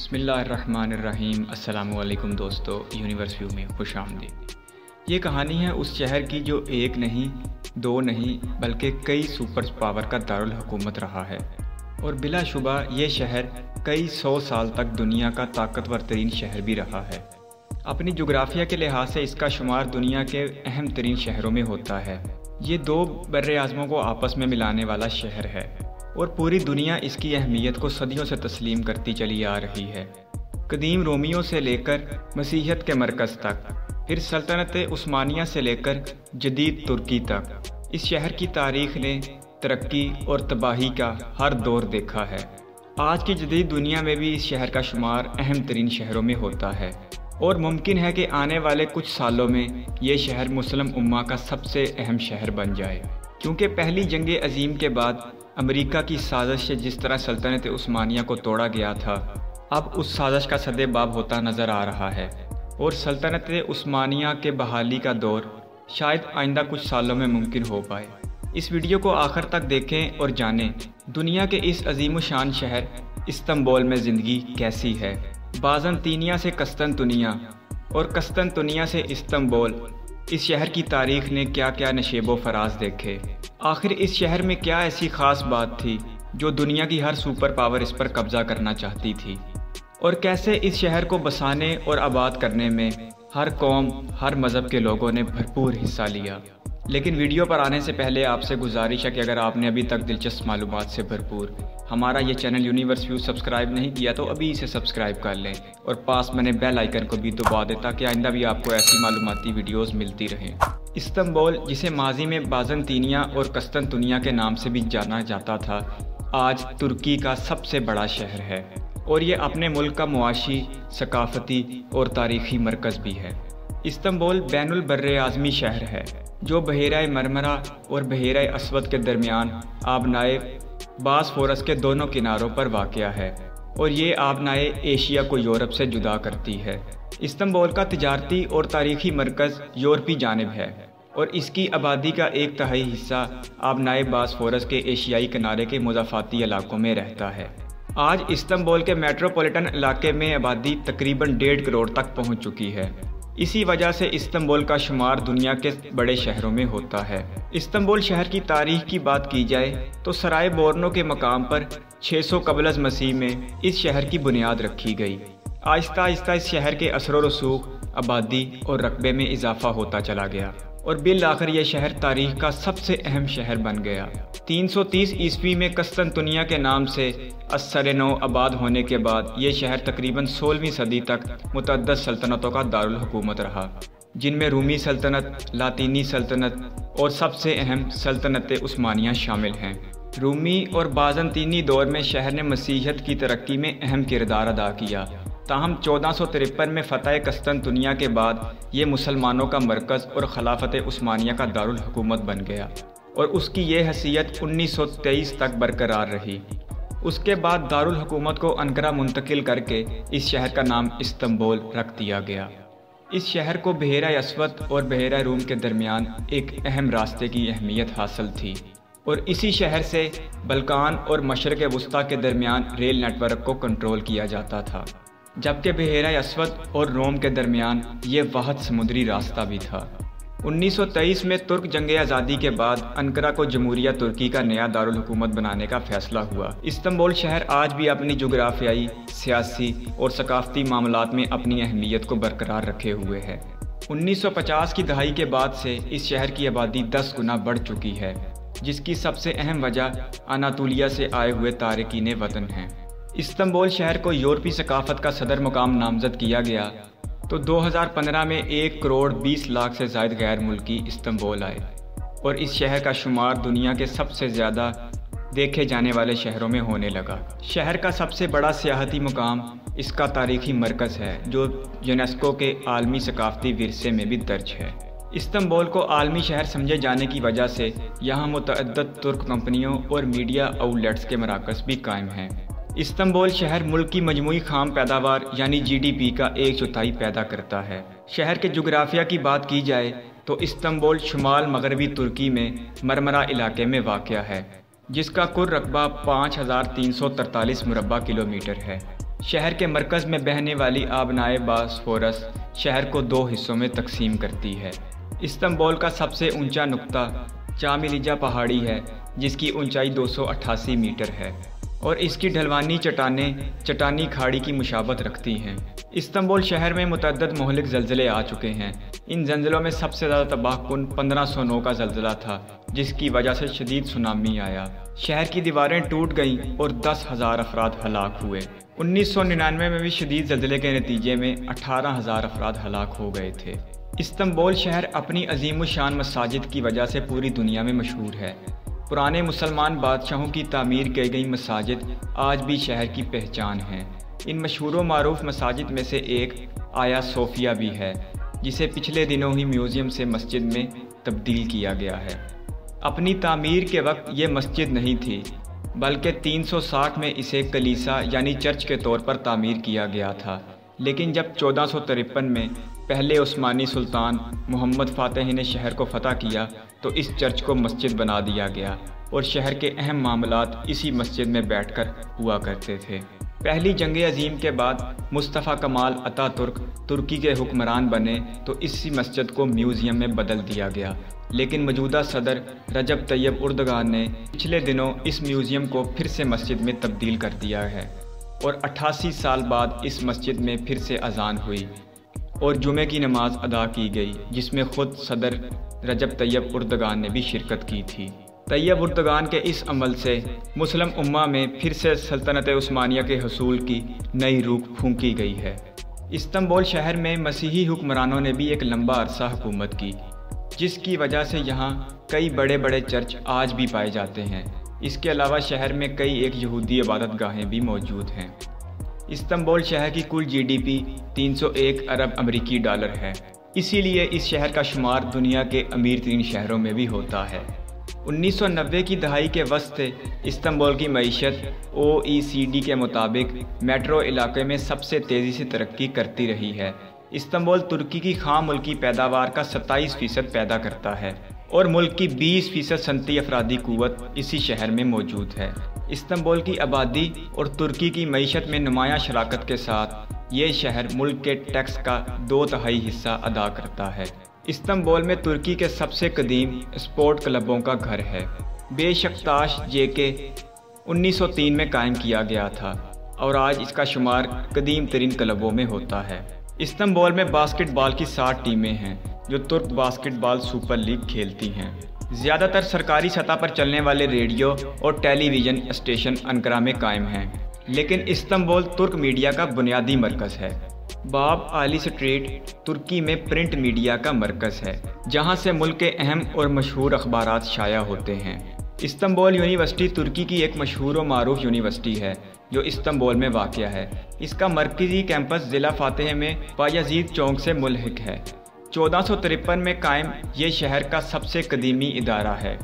बिस्मिल्लाहिर्रहमानिर्रहीम। अस्सलाम वालेकुम दोस्तों, यूनिवर्स व्यू में खुश आमदीद। ये कहानी है उस शहर की जो एक नहीं, दो नहीं, बल्कि कई सुपर पावर का दारुल हुकूमत रहा है। और बिलाशुबा ये शहर कई सौ साल तक दुनिया का ताकतवर तरीन शहर भी रहा है। अपनी जोग्राफिया के लिहाज से इसका शुमार दुनिया के अहम तरीन शहरों में होता है। ये दो बर्रे आज़मों को आपस में मिलाने वाला शहर है और पूरी दुनिया इसकी अहमियत को सदियों से तस्लीम करती चली आ रही है। कदीम रोमियों से लेकर मसीहत के मरकज़ तक, फिर सल्तनत उस्मानिया से लेकर जदीद तुर्की तक, इस शहर की तारीख़ ने तरक्की और तबाही का हर दौर देखा है। आज की जदीद दुनिया में भी इस शहर का शुमार अहम तरीन शहरों में होता है और मुमकिन है कि आने वाले कुछ सालों में ये शहर मुस्लिम उम्मा का सबसे अहम शहर बन जाए, क्योंकि पहली जंग अजीम के बाद अमेरिका की साजिश से जिस तरह सल्तनत उस्मानिया को तोड़ा गया था, अब उस साजिश का सदेबाब होता नज़र आ रहा है और सल्तनत उस्मानिया के बहाली का दौर शायद आइंदा कुछ सालों में मुमकिन हो पाए। इस वीडियो को आखिर तक देखें और जानें दुनिया के इस अजीम शान शहर इस्तांबुल में ज़िंदगी कैसी है। बाज़ंतीनिया से कस्तंतुनिया और कस्तंतुनिया से इस्तांबुल, इस शहर की तारीख़ ने क्या क्या नशेबो फराज देखे। आखिर इस शहर में क्या ऐसी ख़ास बात थी जो दुनिया की हर सुपर पावर इस पर कब्ज़ा करना चाहती थी, और कैसे इस शहर को बसाने और आबाद करने में हर कौम, हर मज़हब के लोगों ने भरपूर हिस्सा लिया। लेकिन वीडियो पर आने से पहले आपसे गुजारिश है कि अगर आपने अभी तक दिलचस्प मालूमात से भरपूर हमारा ये चैनल यूनिवर्स व्यू सब्सक्राइब नहीं किया तो अभी इसे सब्सक्राइब कर लें और पास मैंने बेल आइकन को भी दबा दें ताकि आइंदा भी आपको ऐसी मालूमाती वीडियोस मिलती रहें। इस्तांबुल, जिसे माजी में बाज़ंतीनिया और कस्तंतुनिया के नाम से भी जाना जाता था, आज तुर्की का सबसे बड़ा शहर है और ये अपने मुल्क का मुआशी, सकाफती और तारीख़ी मरकज़ भी है। इस्तांबुल बैनुल बर्रे आज़मी शहर है जो बहेरा मरमरा और बहेरा असवद के दरमियान आबनाए बासफोरस के दोनों किनारों पर वाक़या है और ये आबनाए एशिया को यूरोप से जुदा करती है। इस्तांबुल का तिजारती और तारीख़ी मरकज़ यूरोपी जानिब है और इसकी आबादी का 1/3 हिस्सा आबनाए बासफोरस के एशियाई किनारे के मुज़ाफ़ाती इलाकों में रहता है। आज इस्तांबुल के मेट्रोपॉलिटन इलाके में आबादी तकरीबन 1.5 करोड़ तक पहुँच चुकी है। इसी वजह से इस्तांबुल का शुमार दुनिया के बड़े शहरों में होता है। इस्तांबुल शहर की तारीख की बात की जाए तो सराय बोर्नो के मकाम पर 600 कबल मसीह में इस शहर की बुनियाद रखी गई। आहिस्ता आहिस्ता इस शहर के असर रसूख, आबादी और रकबे में इजाफा होता चला गया और बिल आखिर यह शहर तारीख का सबसे अहम शहर बन गया। 330 ईस्वी में कस्तंतुनिया के नाम से असर-ए-नौ आबाद होने के बाद ये शहर तकरीबन 16वीं सदी तक मुतअद्दिद सल्तनतों का दारुल हुकूमत रहा, जिनमें रूमी सल्तनत, लातीनी सल्तनत और सबसे अहम सल्तनत उस्मानिया शामिल हैं। रूमी और बाज़ंतीनी दौर में शहर ने मसीहत की तरक्की में अहम किरदार अदा किया, ताहम 1453 में फ़तह कस्तंतुनिया के बाद ये मुसलमानों का मरकज़ और खिलाफत उस्मानिया का दारुल हुकूमत बन गया और उसकी ये हैसियत 1923 तक बरकरार रही। उसके बाद दारुल हुकूमत को अंकारा मुंतकिल करके इस शहर का नाम इस्तांबुल रख दिया गया। इस शहर को बहेरा असवद और बहेरा रूम के दरमियान एक अहम रास्ते की अहमियत हासिल थी और इसी शहर से बल्कान और मशरक़ वस्ता के दरमियान रेल नेटवर्क को कंट्रोल किया जाता था, जबकि बहेरा असवद और रोम के दरमियान ये वाहिद समुद्री रास्ता भी था। 1923 में तुर्क जंग आज़ादी के बाद अंकारा को जमहूरिया तुर्की का नया दारुल हुकूमत बनाने का फैसला हुआ। इस्तांबुल शहर आज भी अपनी जोग्राफियाई, सियासी और सकाफती मामलात में अपनी अहमियत को बरकरार रखे हुए है। 1950 की दहाई के बाद से इस शहर की आबादी 10 गुना बढ़ चुकी है, जिसकी सबसे अहम वजह अनातोलिया से आए हुए तारकीन वतन हैं। इस्तांबुल शहर को यूरोपी सकाफत का सदर मुकाम नामजद किया गया तो 2015 में 1 करोड़ 20 लाख से ज़ायद गैर मुल्की इस्तांबुल आए और इस शहर का शुमार दुनिया के सबसे ज़्यादा देखे जाने वाले शहरों में होने लगा। शहर का सबसे बड़ा सियाहती मुकाम इसका तारीख़ी मरकज़ है जो यूनेस्को के आलमी सकाफती विरसे में भी दर्ज है। इस्तांबुल को आलमी शहर समझे जाने की वजह से यहाँ मुतअद्दिद तुर्क कंपनियों और मीडिया आउटलेट्स के मराकज़ भी कायम हैं। इस्तांबुल शहर मुल्क की मजमूई खाम पैदावार यानी GDP का 1/4 पैदा करता है। शहर के जोग्राफिया की बात की जाए तो इस्तांबुल शुमाल मगरबी तुर्की में मरमरा इलाके में वाक़या है, जिसका कुल रकबा 5343 मुरबा किलोमीटर है। शहर के मरकज़ में बहने वाली आबनाए बास्फोरस शहर को 2 हिस्सों में तकसीम करती है। इस्तांबुल का सबसे ऊंचा नुक्ता चामिलिजा पहाड़ी है, जिसकी ऊंचाई 288 मीटर है और इसकी ढलवानी चट्टानें चट्टानी खाड़ी की मुशाबत रखती हैं। इस्तांबुल शहर में मुतअद्दिद मोहलिक ज़लज़ले आ चुके हैं। इन ज़लज़लों में सबसे ज़्यादा तबाहकुन 1509 का ज़लज़ला था, जिसकी वजह से शदीद सुनामी आया। शहर की दीवारें टूट गईं और 10,000 अफराद हलाक हुए। 1999 में भी शदीद ज़लज़ले के नतीजे में 18,000 अफराद हलाक हो गए थे। इस्तांबुल शहर अपनी अजीम शान मसाजिद की वजह से पूरी दुनिया में मशहूर है। पुराने मुसलमान बादशाहों की तामीर की गई मसाजिद आज भी शहर की पहचान हैं। इन मशहूर व मारूफ मसाजिद में से एक आया सोफिया भी है, जिसे पिछले दिनों ही म्यूज़ियम से मस्जिद में तब्दील किया गया है। अपनी तामीर के वक्त ये मस्जिद नहीं थी, बल्कि 360 में इसे कलीसा यानी चर्च के तौर पर तामीर किया गया था। लेकिन जब 1453 में पहले उस्मानी सुल्तान मोहम्मद फ़ातिह ने शहर को फ़तह किया तो इस चर्च को मस्जिद बना दिया गया और शहर के अहम मामलात इसी मस्जिद में बैठकर हुआ करते थे। पहली जंग अजीम के बाद मुस्तफ़ा कमाल अतातुर्क तुर्की के हुक्मरान बने तो इसी मस्जिद को म्यूज़ियम में बदल दिया गया। लेकिन मौजूदा सदर रजब तैयब उर्दगान ने पिछले दिनों इस म्यूज़ियम को फिर से मस्जिद में तब्दील कर दिया है और 88 साल बाद इस मस्जिद में फिर से अजान हुई और जुमे की नमाज अदा की गई, जिसमें ख़ुद सदर रजब तैयब उर्दगान ने भी शिरकत की थी। तैयब उर्दगान के इस अमल से मुस्लिम उम्मा में फिर से सल्तनत उस्मानिया के हसूल की नई रूह फूंकी गई है। इस्तांबुल शहर में मसीही हुक्मरानों ने भी एक लंबा अरसा हुकूमत की, जिसकी वजह से यहाँ कई बड़े बड़े चर्च आज भी पाए जाते हैं। इसके अलावा शहर में कई एक यहूदी इबादत गाहें भी मौजूद हैं। इस्तांबुल शहर की कुल GDP 301 अरब अमेरिकी डॉलर है, इसीलिए इस शहर का शुमार दुनिया के अमीर तरीन शहरों में भी होता है। 1990 की दहाई के वस्त इस्तांबुल की मईशत OECD के मुताबिक मेट्रो इलाके में सबसे तेज़ी से तरक्की करती रही है। इस्तांबुल तुर्की की खाम मुल्की पैदावार का 27% पैदा करता है और मुल्क की 20% सनती अफरादी कुव्वत इसी शहर में मौजूद है। इस्तांबुल की आबादी और तुर्की की मईशत में नुमायां शराकत के साथ ये शहर मुल्क के टैक्स का 2/3 हिस्सा अदा करता है। इस्तांबुल में तुर्की के सबसे कदीम स्पोर्ट क्लबों का घर है। बेशक ताश JK 1903 में कायम किया गया था और आज इसका शुमार कदीम तरीन क्लबों में होता है। इस्तांबुल में बास्केटबॉल की 60 टीमें हैं जो तुर्क बास्केटबॉल सुपर लीग खेलती हैं। ज़्यादातर सरकारी सतह पर चलने वाले रेडियो और टेलीविज़न स्टेशन अंकारा में कायम हैं, लेकिन इस्तांबुल तुर्क मीडिया का बुनियादी मरकज़ है। बाब आली स्ट्रीट तुर्की में प्रिंट मीडिया का मरकज़ है, जहां से मुल्क के अहम और मशहूर अखबारात शाया होते हैं। इस्तांबुल यूनिवर्सिटी तुर्की की एक मशहूर व मारूफ यूनिवर्सिटी है जो इस्तांबुल में वाक़या है। इसका मरकज़ी कैंपस ज़िला फ़ातिह में बायज़ीद चौक से मुल्हिक है। 1453 में कायम ये शहर का सबसे कदीमी इदारा है।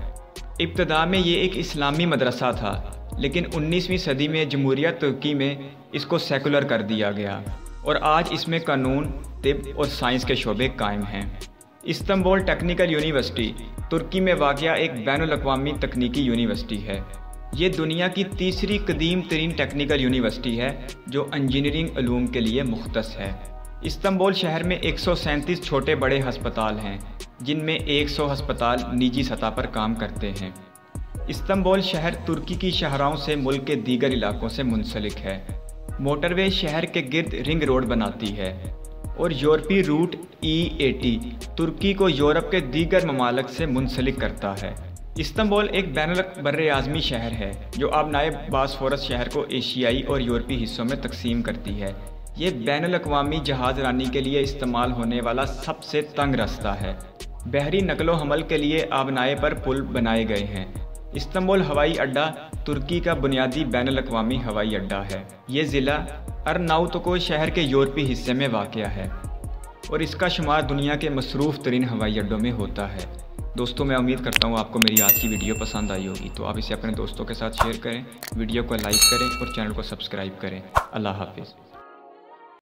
इब्तदा में ये एक इस्लामी मदरसा था, लेकिन 19वीं सदी में जमहूरिया तुर्की में इसको सेकुलर कर दिया गया और आज इसमें कानून, तिब और साइंस के शोबे कायम हैं। इस्तांबुल टेक्निकल यूनिवर्सिटी तुर्की में वाक़या एक बैनुल-अक़वामी तकनीकी यूनिवर्सिटी है। ये दुनिया की तीसरी कदीम तरीन टेक्निकल यूनिवर्सिटी है जो इंजीनियरिंग उलूम के लिए मुख्तस है। इस्तांबुल शहर में 137 छोटे बड़े हस्पताल हैं, जिनमें 100 हस्पताल निजी सतह पर काम करते हैं। इस्तांबुल शहर तुर्की की शाहराहों से मुल्क के दीगर इलाकों से मुंसलिक है। मोटरवे शहर के गिर्द रिंग रोड बनाती है और यूरोपीय रूट E80 तुर्की को यूरोप के दीगर ममालिक से मुंसलिक करता है। इस्तांबुल एक बैनुल आज़मी शहर है जो आबनाए बास्फोरस शहर को एशियाई और यूरोपीय हिस्सों में तकसीम करती है। ये बैनुल-अक़वामी जहाज़ रानी के लिए इस्तेमाल होने वाला सबसे तंग रास्ता है। बहरी नकलो हमल के लिए आबनाए पर पुल बनाए गए हैं। इस्तांबुल हवाई अड्डा तुर्की का बुनियादी बैनुल-अक़वामी हवाई अड्डा है। ये ज़िला अर्नाउतको शहर के यूरोपीय हिस्से में वाक़या है और इसका शुमार दुनिया के मसरूफ़ तरीन हवाई अड्डों में होता है। दोस्तों, मैं उम्मीद करता हूँ आपको मेरी आज की वीडियो पसंद आई होगी, तो आप इसे अपने दोस्तों के साथ शेयर करें, वीडियो को लाइक करें और चैनल को सब्सक्राइब करें। अल्लाह हाफ़िज़।